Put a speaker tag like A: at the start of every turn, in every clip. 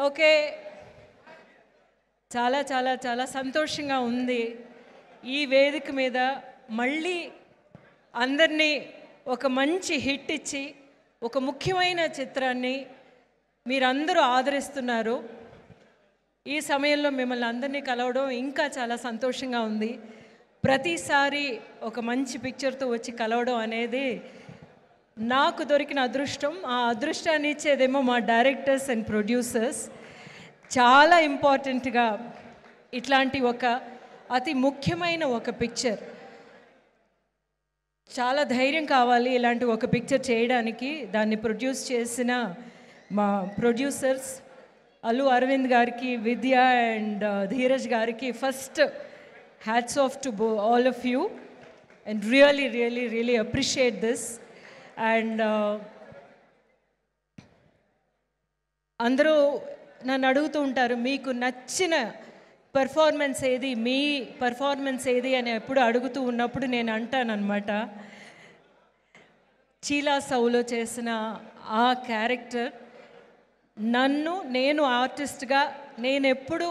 A: Okay. చాలా చాలా చాలా సంతోషంగా ఉంది. ఈ వేదిక మీద మళ్ళీ అందరినీ ఒక మంచి హిట్ ఇచ్చి ఒక ముఖ్యమైన చిత్రాన్ని మీరందరూ ఆదరిస్తున్నారు. ఈ సమయంలో మిమ్మల్ని అందరినీ కలవడం ఇంకా చాలా సంతోషంగా ఉంది. ప్రతిసారి ఒక మంచి పిక్చర్తో వచ్చి కలవడం అనేది నాకు దొరికిన అదృష్టం. ఆ అదృష్టాన్ని ఇచ్చేదేమో మా డైరెక్టర్స్ అండ్ ప్రొడ్యూసర్స్. చాలా ఇంపార్టెంట్గా ఇట్లాంటి ఒక అతి ముఖ్యమైన ఒక పిక్చర్, చాలా ధైర్యం కావాలి ఇలాంటి ఒక పిక్చర్ చేయడానికి. దాన్ని ప్రొడ్యూస్ చేసిన మా ప్రొడ్యూసర్స్ అల్లు అరవింద్ గారికి, విద్య అండ్ ధీరజ్ గారికి first hats off to all of you and really really really appreciate this. And అందరూ నన్ను అడుగుతూ ఉంటారు, మీకు నచ్చిన పెర్ఫార్మెన్స్ ఏది, మీ పెర్ఫార్మెన్స్ ఏది అని ఎప్పుడు అడుగుతూ ఉన్నప్పుడు నేను అంటానన్నమాట, చీలా సౌలో చేసిన ఆ క్యారెక్టర్ నేను ఆర్టిస్ట్గా నేను ఎప్పుడు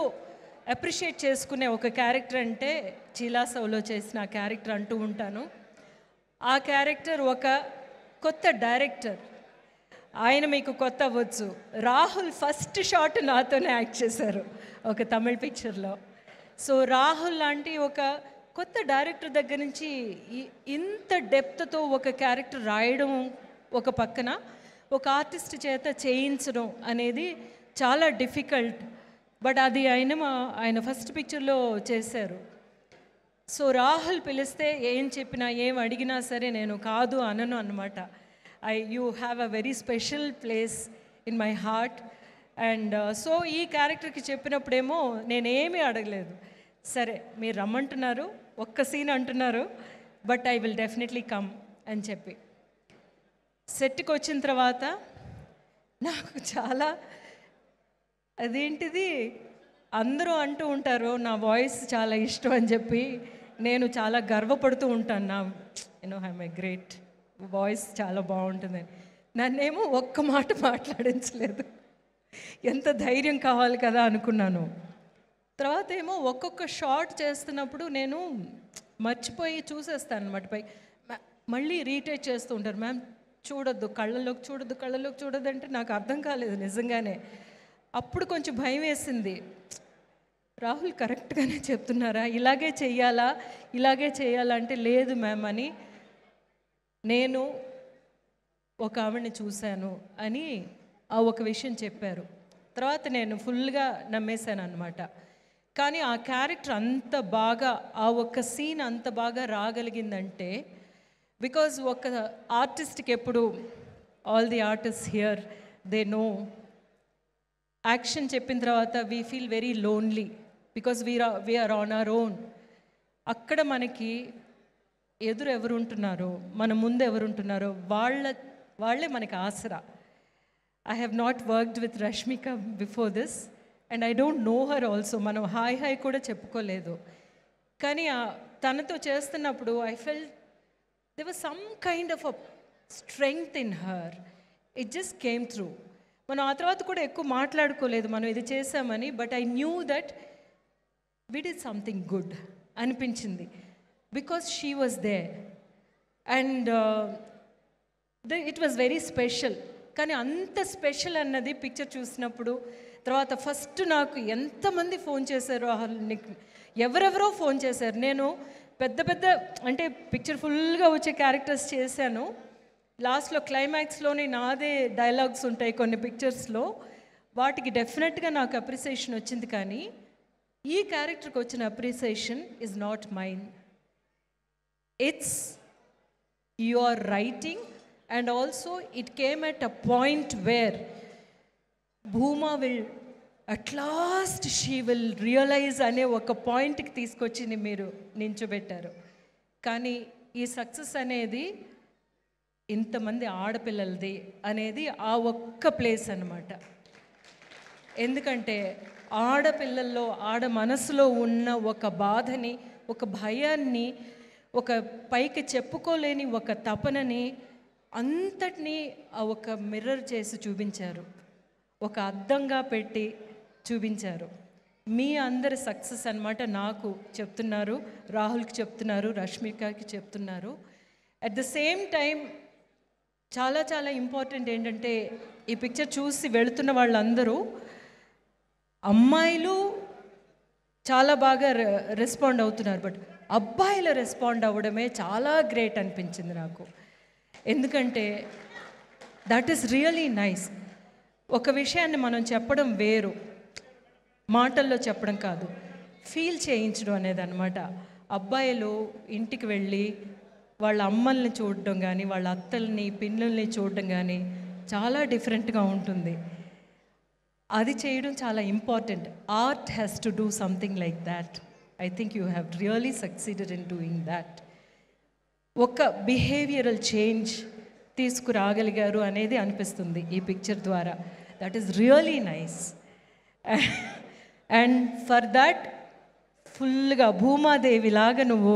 A: అప్రిషియేట్ చేసుకునే ఒక క్యారెక్టర్ అంటే చీలా సౌలో చేసిన ఆ క్యారెక్టర్ అంటూ ఉంటాను. ఆ క్యారెక్టర్ ఒక కొత్త డైరెక్టర్, ఆయన మీకు కొత్త అవ్వచ్చు. రాహుల్ ఫస్ట్ షాట్ నాతోనే యాక్ట్ చేశారు ఒక తమిళ్ పిక్చర్లో. సో రాహుల్ లాంటి ఒక కొత్త డైరెక్టర్ దగ్గర నుంచి ఇంత డెప్త్తో ఒక క్యారెక్టర్ రాయడం ఒక పక్కన, ఒక ఆర్టిస్ట్ చేత చేయించడం అనేది చాలా డిఫికల్ట్. బట్ అది ఆయన ఫస్ట్ పిక్చర్లో చేశారు. సో రాహుల్ పిలిస్తే ఏం చెప్పినా ఏం అడిగినా సరే నేను కాదు అనను అన్నమాట. You have a very special place in my heart. And so ఈ క్యారెక్టర్కి చెప్పినప్పుడేమో నేనేమీ అడగలేదు, సరే మీరు రమ్మంటున్నారు, ఒక్క సీన్ అంటున్నారు, but I will definitely come అని చెప్పి సెట్కి వచ్చిన తర్వాత నాకు చాలా అదేంటిది అందరూ అంటూ ఉంటారు నా వాయిస్ చాలా ఇష్టం అని చెప్పి. నేను చాలా గర్వపడుతూ ఉంటాను, ఐఎమ్ ఏ గ్రేట్ వాయిస్, చాలా బాగుంటుందని. నన్నేమో ఒక్క మాట మాట్లాడించలేదు. ఎంత ధైర్యం కావాలి కదా అనుకున్నాను. తర్వాత ఏమో ఒక్కొక్క షాట్ చేస్తున్నప్పుడు నేను మర్చిపోయి చూసేస్తాను అనమాట. మళ్ళీ రీటేక్ చేస్తూ ఉంటారు, మ్యామ్ చూడొద్దు, కళ్ళల్లోకి చూడొద్దు అంటే నాకు అర్థం కాలేదు నిజంగానే. అప్పుడు కొంచెం భయం వేసింది, రాహుల్ కరెక్ట్గానే చెప్తున్నారా, ఇలాగే చెయ్యాలా అంటే లేదు మ్యామ్ అని. నేను ఒక ఆవిడని చూశాను అని ఆ ఒక విషయం చెప్పారు. తర్వాత నేను ఫుల్గా నమ్మేశాను అనమాట. కానీ ఆ క్యారెక్టర్ అంత బాగా, ఆ ఒక్క సీన్ అంత బాగా రాగలిగిందంటే బికాజ్ ఒక ఆర్టిస్ట్కి ఎప్పుడు, all the artist here they know, action చెప్పిన తర్వాత we feel very lonely because we're on our own. అక్కడ మనకి ఎదురు ఎవరుంటున్నారో, మన ముందు ఎవరుంటున్నారో వాళ్ళే మనకి ఆసరా. I have not worked with Rashmika before this and I don't know her also. మనం హాయ్ కూడా చెప్పుకోలేదు. కానీ తనతో చేస్తున్నప్పుడు I felt there was some kind of a strength in her. It just came through. మనం ఆ తర్వాత కూడా ఎక్కువ మాట్లాడుకోలేదు మనం ఇది చేసామని, but I knew that we did something good అనిపించింది because she was there and it was very special. కానీ అంత స్పెషల్ అన్నది పిక్చర్ చూసినప్పుడు తర్వాత ఫస్ట్ నాకు ఎంతమంది ఫోన్ చేశారో, ఎవరెవరో ఫోన్ చేశారు. నేను పెద్ద అంటే పిక్చర్ ఫుల్గా వచ్చే క్యారెక్టర్స్ చేశాను. లాస్ట్లో క్లైమాక్స్లోని నాదే డైలాగ్స్ ఉంటాయి కొన్ని పిక్చర్స్లో, వాటికి డెఫినెట్గా నాకు అప్రిసియేషన్ వచ్చింది. కానీ ఈ క్యారెక్టర్కి వచ్చిన appreciation is not mine, it's your writing. And also it came at a point where Bhuma will at last she will realise అనే ఒక పాయింట్కి తీసుకొచ్చి మీరు నించోబెట్టారు. కానీ ఈ సక్సెస్ అనేది ఇంతమంది ఆడపిల్లలది అనేది ఆ ఒక్క ప్లేస్ అన్నమాట. ఎందుకంటే ఆడపిల్లల్లో, ఆడ మనసులో ఉన్న ఒక బాధని, ఒక భయాన్ని, ఒక పైకి చెప్పుకోలేని ఒక తపనని అంతటినీ ఆ ఒక మిర్రర్ చేసి చూపించారు. ఒక అద్దంగా పెట్టి చూపించారు. మీ అందరి సక్సెస్ అన్నమాట. నాకు చెప్తున్నారు, రాహుల్కి చెప్తున్నారు, రష్మికకి చెప్తున్నారు. అట్ ద సేమ్ టైం చాలా చాలా ఇంపార్టెంట్ ఏంటంటే, ఈ పిక్చర్ చూసి వెళుతున్న వాళ్ళందరూ అమ్మాయిలు చాలా బాగా రెస్పాండ్ అవుతున్నారు, బట్ అబ్బాయిలు రెస్పాండ్ అవ్వడమే చాలా గ్రేట్ అనిపించింది నాకు. ఎందుకంటే దట్ ఈస్ రియలీ నైస్. ఒక విషయాన్ని మనం చెప్పడం వేరు, మాటల్లో చెప్పడం కాదు, ఫీల్ చేయించడం అనేది అనమాట. అబ్బాయిలు ఇంటికి వెళ్ళి వాళ్ళ అమ్మల్ని చూడడం కానీ, వాళ్ళ అత్తల్ని పిన్నుల్ని చూడడం కానీ చాలా డిఫరెంట్గా ఉంటుంది. అది చేయడం చాలా important. Art has to do something like that. I think you have really succeeded in doing that. ఒక బిహేవియరల్ చేంజ్ తీసుకురాగలిగారు అనేది అనిపిస్తుంది ఈ పిక్చర్ ద్వారా. That is really nice. And for that ఫుల్గా భూమాదేవిలాగా నువ్వు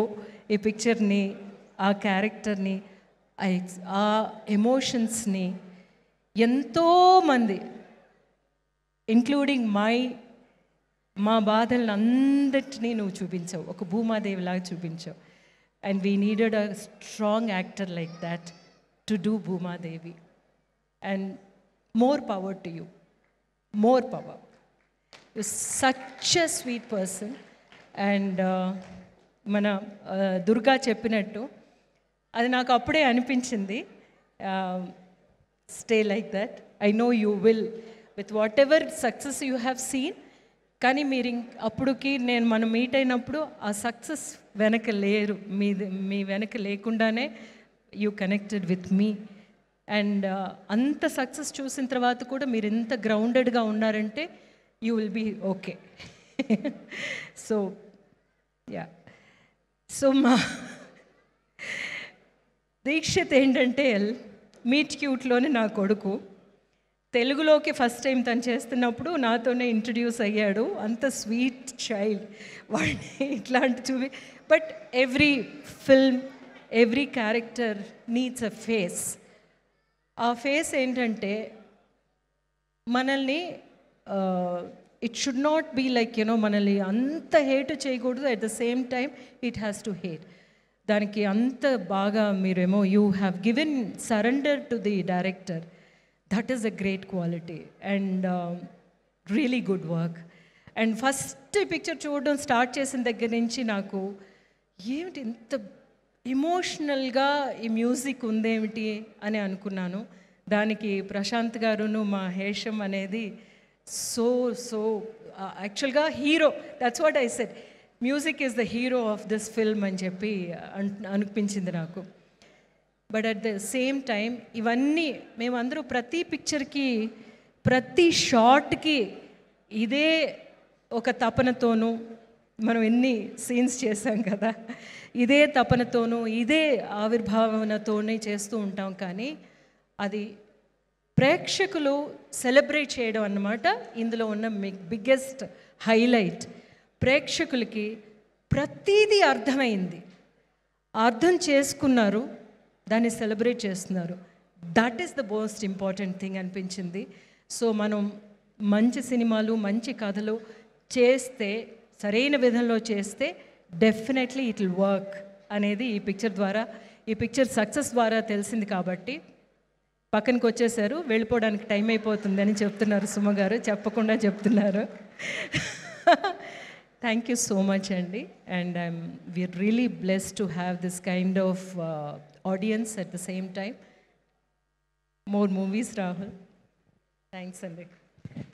A: ఈ పిక్చర్ని, ఆ క్యారెక్టర్ని, ఆ ఎమోషన్స్ని ఎంతోమంది ఇంక్లూడింగ్ మా బాధలను అందరినీ నువ్వు చూపించావు, ఒక భూమాదేవిలాగా చూపించావు. And we needed a strong actor like that to do Bhumadevi. And more power to you, more power. You such a sweet person. And మన దుర్గా చెప్పినట్టు అది నాకు అప్పుడే అనిపించింది, stay like that. I know you will with whatever success you have seen. కానీ మీరు అప్పుడుకి మనం meet అయినప్పుడు ఆ సక్సెస్ వెనక లేరు, మీ వెనక లేకుండానే you connected with me. And అంత సక్సెస్ చూసిన తర్వాత కూడా మీరు ఎంత గ్రౌండెడ్గా ఉన్నారంటే you will be okay. So yeah. So మా దీక్షిత్ ఏంటంటే మీట్ క్యూట్లోనే నా కొడుకు. తెలుగులోకి ఫస్ట్ టైం తను చేస్తున్నప్పుడు నాతోనే ఇంట్రడ్యూస్ అయ్యాడు. అంత స్వీట్ చైల్డ్ వాడిని ఇట్లాంటి but every film, every character needs a face. ఆ ఫేస్ ఏంటంటే మనల్ని it should not be like మనల్ని అంత హేట్ చేయకూడదు, at the same time it has to hate. దానికి అంత బాగా మీరేమో you have given surrender to the director. That is a great quality and really good work. And first picture చూడడం start చేసిన దగ్గర నుంచి నాకు ఏమిటి ఇంత ఎమోషనల్గా ఈ మ్యూజిక్ ఉందేమిటి అని అనుకున్నాను. దానికి ప్రశాంత్ గారును మా హేషం అనేది సో యాక్చువల్గా hero. That's what I said, music is the hero of this film అని చెప్పి అనిపించింది నాకు. But at the same time ఇవన్నీ మేమందరూ ప్రతి పిక్చర్కి, ప్రతి షాట్కి ఇదే ఒక తపనతోనూ, మనం ఎన్ని సీన్స్ చేసాం కదా, ఇదే తపనతోనూ ఇదే ఆవిర్భావనతోనే చేస్తూ ఉంటాం. కానీ అది ప్రేక్షకులు సెలబ్రేట్ చేయడం అన్నమాట ఇందులో ఉన్న బిగ్గెస్ట్ హైలైట్. ప్రేక్షకులకి ప్రతీదీ అర్థమైంది, అర్థం చేసుకున్నారు, దాన్ని సెలబ్రేట్ చేస్తున్నారు. That is the most important thing అనిపించింది. సో మనం మంచి సినిమాలు, మంచి కథలు చేస్తే, సరైన విధంలో చేస్తే డెఫినెట్లీ ఇట్ విల్ వర్క్ అనేది ఈ పిక్చర్ ద్వారా, ఈ పిక్చర్ సక్సెస్ ద్వారా తెలిసింది. కాబట్టి పక్కనకి వచ్చేసారు, వెళ్ళిపోవడానికి టైం అయిపోతుందని చెప్తున్నారు సుమ గారు, చెప్పకుండా చెప్తున్నారు. థ్యాంక్ యూ సో మచ్ అండి. And we're really blessed to have this kind of audience at the same time. More movies, Rahul. Thanks, Andy.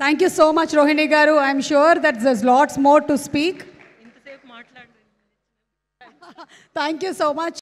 B: Thank you so much, Rohini Garu. I'm sure that there's lots more to speak. Thank you so much.